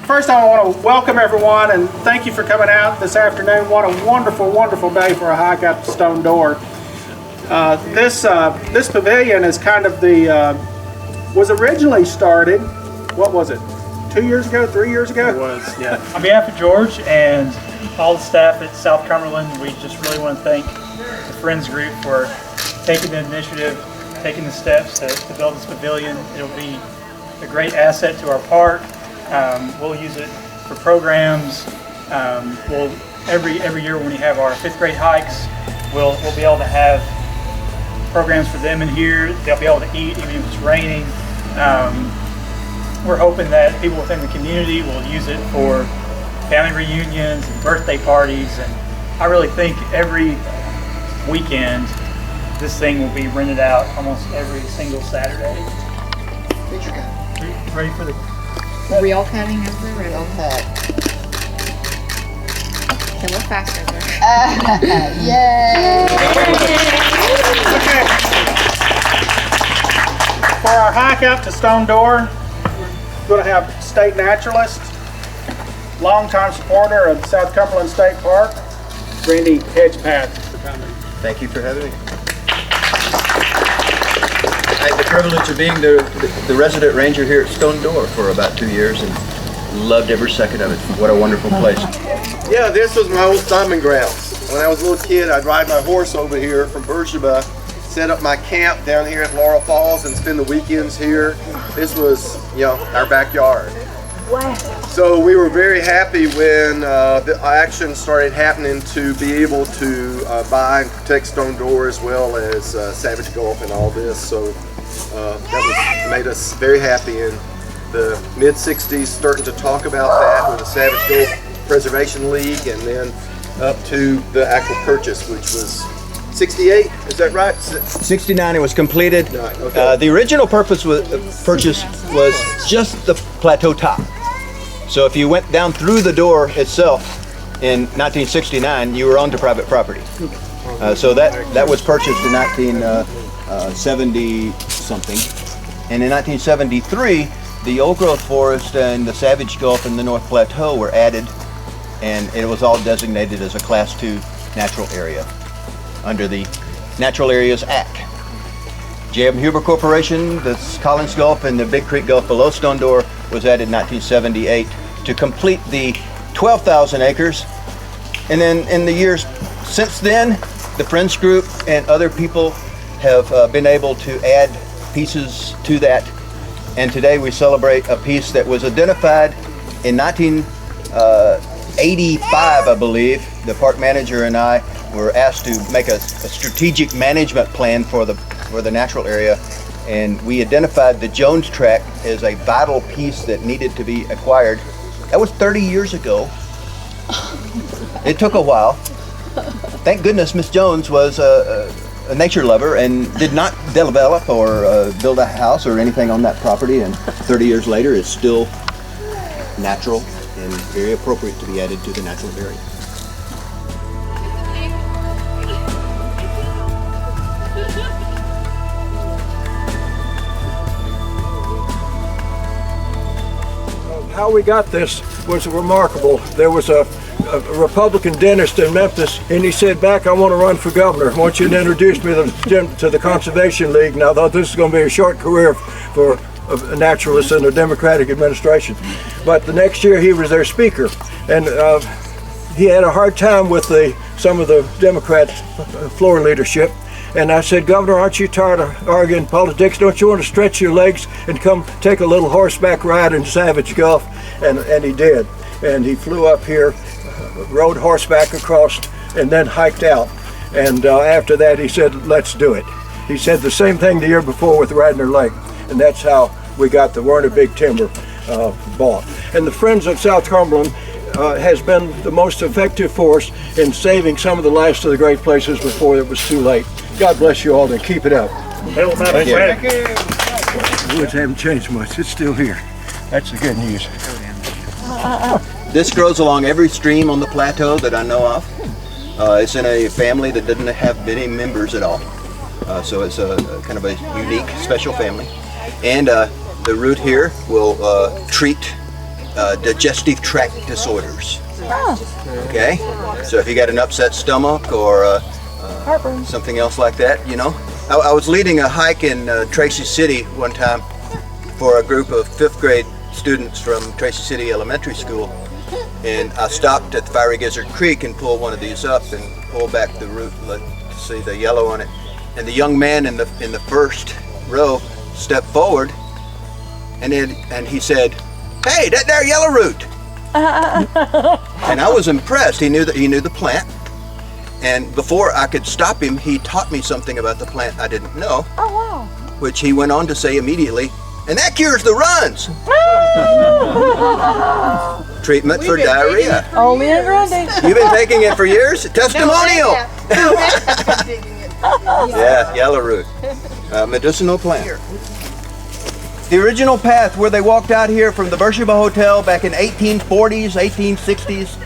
First I want to welcome everyone and thank you for coming out this afternoon. What a wonderful, wonderful day for a hike up to Stone Door. This pavilion is kind of was originally started, what was it, 2 years ago, 3 years ago? It was, yeah. On behalf of George and all the staff at South Cumberland, we just really want to thank the Friends Group for taking the initiative, taking the steps to build this pavilion. It'll be a great asset to our park. We'll use it for programs. Every year when we have our 5th grade hikes, we'll be able to have programs for them in here. They'll be able to eat even if it's raining. We're hoping that people within the community will use it for family reunions and birthday parties, and I really think every weekend this thing will be rented out almost every single Saturday. Picture cut. Ready for the Real cutting of the ribbon. Real cut. Can look faster though. Yay! Okay. For our hike up to Stone Door, we're going to have state naturalist, longtime supporter of South Cumberland State Park, Randy Hedgepath, for coming. Thank you for having me. I had the privilege of being the resident ranger here at Stone Door for about 2 years and loved every second of it. What a wonderful place. Yeah, this was my old stomping grounds. When I was a little kid, I'd ride my horse over here from Beersheba, set up my camp down here at Laurel Falls and spend the weekends here. This was, our backyard. Wow. So we were very happy when the action started happening to be able to buy and protect Stone Door as well as Savage Gulf and all this. So that made us very happy. In the mid-60s, starting to talk about that with the Savage Gulf Preservation League, and then up to the actual purchase, which was 68, is that right? 69 it was completed. Right, okay. The original purchase was just the plateau top. So if you went down through the door itself in 1969, you were onto private property. So that was purchased in 1970 something. And in 1973, the old growth forest and the Savage Gulf and the North Plateau were added, and it was all designated as a Class 2 natural area under the Natural Areas Act. J.M. Huber Corporation, the Collins Gulf and the Big Creek Gulf below Stone Door was added in 1978 to complete the 12,000 acres. And then in the years since then, the Friends Group and other people have been able to add pieces to that. And today we celebrate a piece that was identified in 1985, I believe. The park manager and I were asked to make a strategic management plan for the natural area, and we identified the Jones tract as a vital piece that needed to be acquired. That was 30 years ago. It took a while. Thank goodness Miss Jones was a nature lover and did not develop or build a house or anything on that property, and 30 years later it's still natural and very appropriate to be added to the natural area. How we got this was remarkable. There was a Republican dentist in Memphis, and he said, "Mack, I want to run for governor. I want you to introduce me to the Conservation League." And I thought this is going to be a short career for a naturalist in a Democratic administration. But the next year he was their speaker, and he had a hard time with some of the Democrat floor leadership. And I said, "Governor, aren't you tired of arguing politics? Don't you want to stretch your legs and come take a little horseback ride in Savage Gulf?" And he did. And he flew up here, rode horseback across, and then hiked out. And after that, he said, "Let's do it." He said the same thing the year before with Radnor Lake. And that's how we got the Werner Big Timber bought. And the Friends of South Cumberland has been the most effective force in saving some of the last of the great places before it was too late. God bless you all, and keep it up. Thank you. The woods haven't changed much. It's still here. That's the good news. This grows along every stream on the plateau that I know of. It's in a family that doesn't have many members at all. So it's a kind of a unique, special family. And the root here will treat digestive tract disorders. Okay, so if you got an upset stomach or something else like that, you know. I was leading a hike in Tracy City one time for a group of 5th grade students from Tracy City Elementary School, and I stopped at the Fiery Gizzard Creek and pulled one of these up and pulled back the root to see the yellow on it. And the young man in the first row stepped forward, and he said, "Hey, that there yellow root." And I was impressed. He knew the plant, and before I could stop him, he taught me something about the plant I didn't know. Oh, wow. Which he went on to say immediately, "And that cures the runs." Treatment for diarrhea. Only in Grundy. You've been taking it for years? Testimonial. Yeah, yellow root, medicinal plant. The original path where they walked out here from the Beersheba Hotel back in 1840s, 1860s,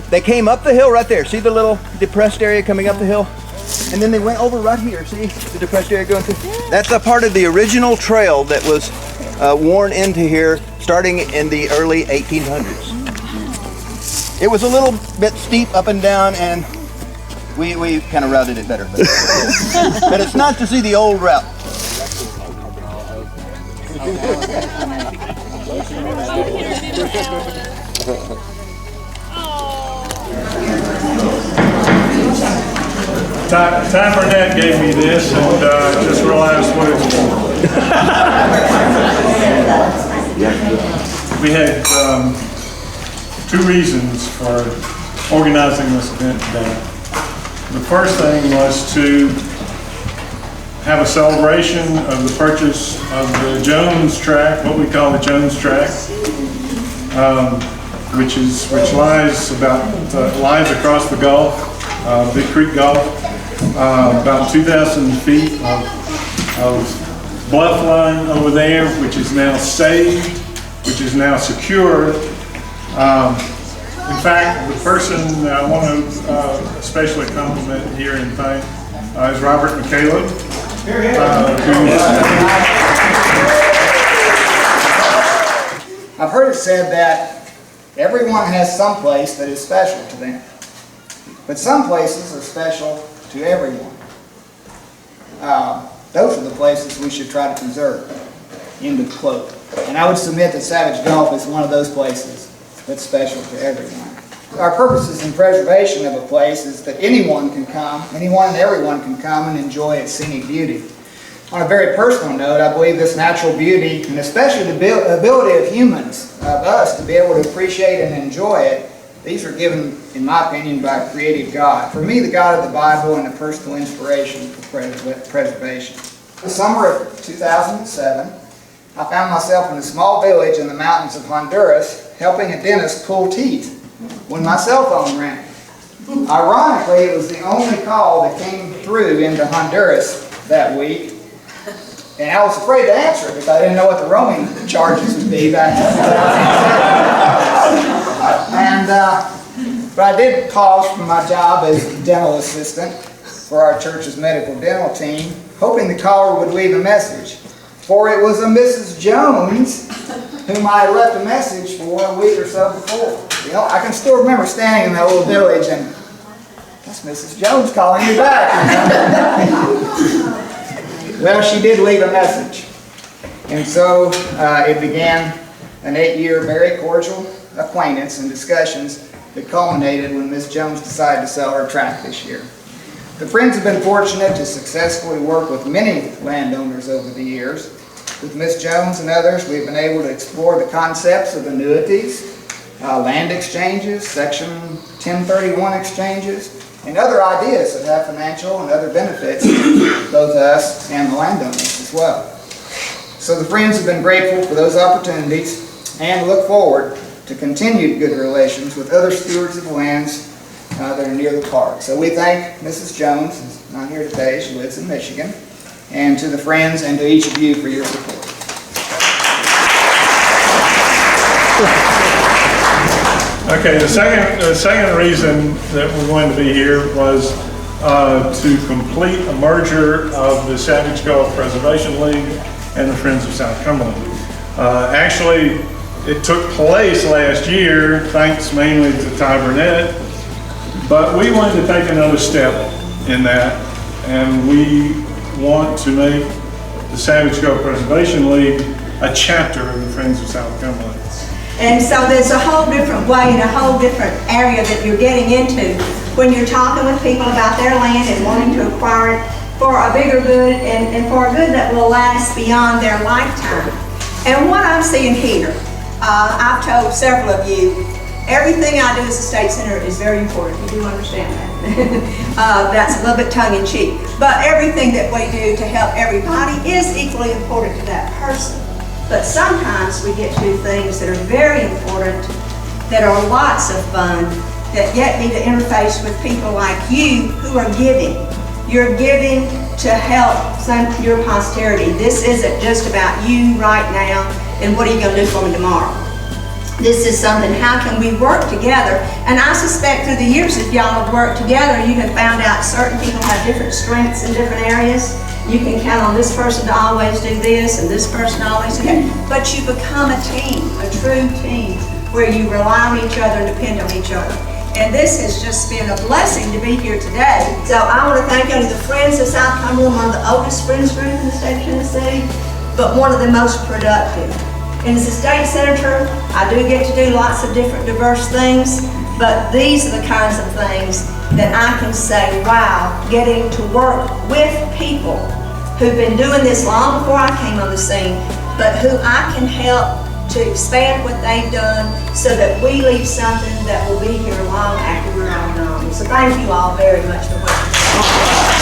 they came up the hill right there. See the little depressed area coming up the hill? And then they went over right here. See the depressed area going through? That's a part of the original trail that was worn into here starting in the early 1800s. It was a little bit steep up and down, and we kind of routed it better. But it's nice to see the old route. Ty Burnett gave me this, and just realized what it's for. We had 2 reasons for organizing this event today. The first thing was to have a celebration of the purchase of the Jones track, what we call the Jones track, which lies across the Gulf, Big Creek Gulf, about 2,000 feet of bluff line over there, which is now saved, which is now secured. In fact, the person I want to especially compliment here and thank is Robert McCaleb. I've heard it said that everyone has some place that is special to them, but some places are special to everyone. Those are the places we should try to preserve. End of quote. And I would submit that Savage Gulf is one of those places that's special to everyone. Our purposes in preservation of a place is that anyone and everyone can come and enjoy its scenic beauty. On a very personal note, I believe this natural beauty, and especially the ability of humans, of us, to be able to appreciate and enjoy it, these are given, in my opinion, by a creative God. For me, the God of the Bible and a personal inspiration for preservation. The summer of 2007, I found myself in a small village in the mountains of Honduras helping a dentist pull teeth when my cell phone rang. Ironically, it was the only call that came through into Honduras that week. And I was afraid to answer it because I didn't know what the roaming charges would be back then. But I did pause from my job as dental assistant for our church's medical dental team, hoping the caller would leave a message. For it was a Mrs. Jones whom I had left a message for a week or so before. You know, I can still remember standing in that little village and that's Mrs. Jones calling me back. Well, she did leave a message. And so it began an 8-year very cordial acquaintance and discussions that culminated when Miss Jones decided to sell her tract this year. The Friends have been fortunate to successfully work with many landowners over the years. With Miss Jones and others, we've been able to explore the concepts of annuities, land exchanges, Section 1031 exchanges, and other ideas that have financial and other benefits to both us and the landowners as well. So the Friends have been grateful for those opportunities and look forward to continued good relations with other stewards of lands that are near the park. So we thank Mrs. Jones, who's not here today, she lives in Michigan, and to the Friends and to each of you for your support. Okay, the second reason that we're going to be here was to complete a merger of the Savage Gulf Preservation League and the Friends of South Cumberland. Actually, It took place last year, thanks mainly to Ty Burnett, but we wanted to take another step in that, and we want to make the Savage Grove Preservation League a chapter of the Friends of South Cumberland. And so there's a whole different way and a whole different area that you're getting into when you're talking with people about their land and wanting to acquire it for a bigger good and for a good that will last beyond their lifetime. And what I'm seeing here, I've told several of you, everything I do as a state senator is very important. You do understand that. That's a little bit tongue-in-cheek. But everything that we do to help everybody is equally important to that person. But sometimes we get to do things that are very important, that are lots of fun, that yet need to interface with people like you who are giving. You're giving to help your posterity. This isn't just about you right now and what are you going to do for me tomorrow. This is something, how can we work together? And I suspect through the years, if y'all have worked together, you have found out certain people have different strengths in different areas. You can count on this person to always do this and this person to always do that. But you become a team, a true team, where you rely on each other and depend on each other. And this has just been a blessing to be here today. So I want to thank you to the Friends of South Cumberland, one of the oldest Friends group in the state of Tennessee, but one of the most productive. And as a state senator, I do get to do lots of different diverse things, but these are the kinds of things that I can say, wow, getting to work with people who've been doing this long before I came on the scene, but who I can help to expand what they've done so that we leave something that will be here long after we're all gone. So thank you all very much for what you've done.